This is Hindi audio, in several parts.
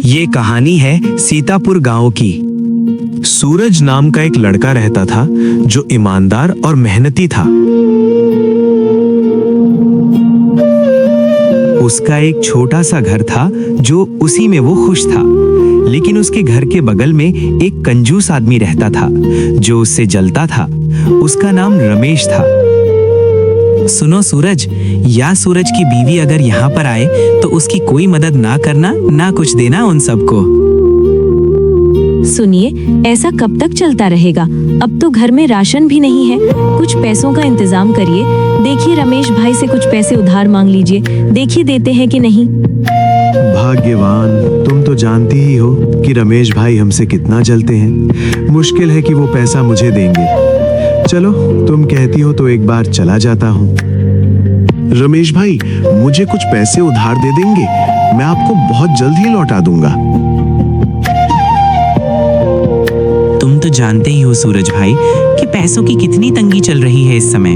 ये कहानी है सीतापुर गांव की। सूरज नाम का एक लड़का रहता था जो ईमानदार और मेहनती था। उसका एक छोटा सा घर था जो उसी में वो खुश था। लेकिन उसके घर के बगल में एक कंजूस आदमी रहता था जो उससे जलता था। उसका नाम रमेश था। सुनो सूरज, या सूरज की बीवी अगर यहाँ पर आए तो उसकी कोई मदद ना करना, ना कुछ देना उन सबको। सुनिए, ऐसा कब तक चलता रहेगा? अब तो घर में राशन भी नहीं है। कुछ पैसों का इंतजाम करिए। देखिए रमेश भाई से कुछ पैसे उधार मांग लीजिए, देखिए देते हैं कि नहीं। भाग्यवान, तुम तो जानती ही हो कि रमेश भाई हमसे कितना जलते हैं। मुश्किल है कि वो पैसा मुझे देंगे। चलो, तुम कहती हो तो एक बार चला जाता हूँ। रमेश भाई, मुझे कुछ पैसे उधार दे देंगे? मैं आपको बहुत जल्द ही लौटा दूंगा। तुम तो जानते ही हो सूरज भाई कि पैसों की कितनी तंगी चल रही है इस समय।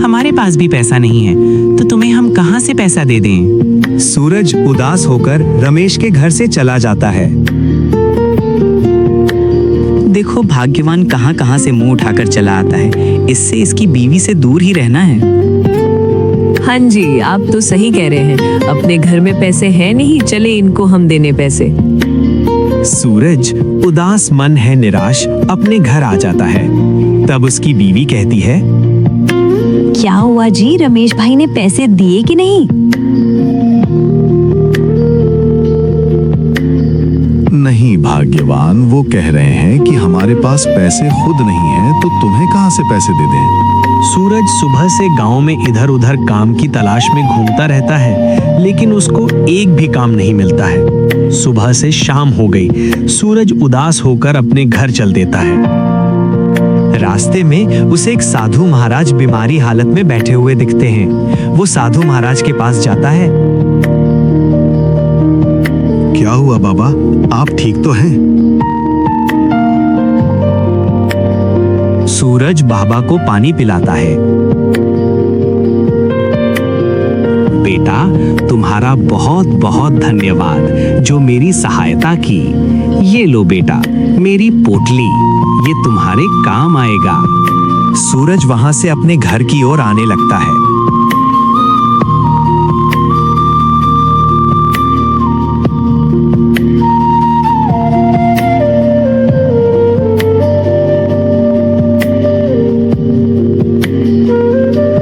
हमारे पास भी पैसा नहीं है तो तुम्हें हम कहाँ से पैसा दे दें? सूरज उदास होकर रमेश के घर से चला जाता है। देखो, भाग्यवान कहाँ कहाँ से मुंह उठाकर चला आता है। इससे इसकी बीवी से दूर ही रहना है। हाँ जी, आप तो सही कह रहे हैं। अपने घर में पैसे हैं नहीं, चले इनको हम देने पैसे। सूरज उदास मन है निराश अपने घर आ जाता है। तब उसकी बीवी कहती है, क्या हुआ जी, रमेश भाई ने पैसे दिए कि नहीं? नहीं भाग्यवान, वो कह रहे हैं कि हमारे पास पैसे खुद नहीं है तो तुम्हें कहाँ से पैसे दे दें। सूरज सुबह से गांव में इधर उधर काम की तलाश में घूमता रहता है, लेकिन उसको एक भी काम नहीं मिलता है। सुबह से शाम हो गई। सूरज उदास होकर अपने घर चल देता है। रास्ते में उसे एक साधु महाराज बीमारी हालत में बैठे हुए दिखते हैं। वो साधु महाराज के पास जाता है। क्या हुआ बाबा, आप ठीक तो हैं? सूरज बाबा को पानी पिलाता है। बेटा, तुम्हारा बहुत बहुत धन्यवाद जो मेरी सहायता की। ये लो बेटा, मेरी पोटली, ये तुम्हारे काम आएगा। सूरज वहां से अपने घर की ओर आने लगता है।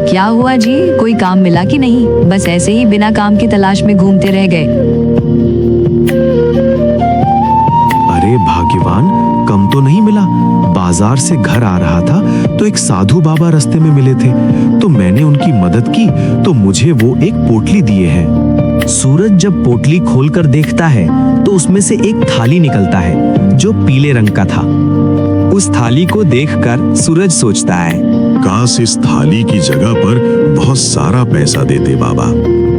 क्या हुआ जी, कोई काम मिला कि नहीं? बस ऐसे ही बिना काम की तलाश में घूमते रह गए। अरे भाग्यवान, कम तो नहीं मिला। बाजार से घर आ रहा था तो एक साधु बाबा रास्ते में मिले थे, तो मैंने उनकी मदद की तो मुझे वो एक पोटली दिए हैं। सूरज जब पोटली खोलकर देखता है तो उसमें से एक थाली निकलता है जो पीले रंग का था। उस थाली को देखकर सूरज सोचता है, काश इस थाली की जगह पर बहुत सारा पैसा देते बाबा।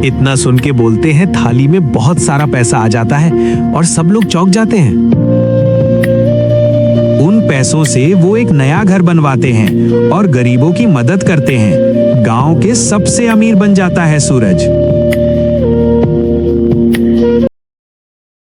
इतना सुन के बोलते हैं थाली में बहुत सारा पैसा आ जाता है और सब लोग चौंक जाते हैं। उन पैसों से वो एक नया घर बनवाते हैं और गरीबों की मदद करते हैं। गांव के सबसे अमीर बन जाता है सूरज।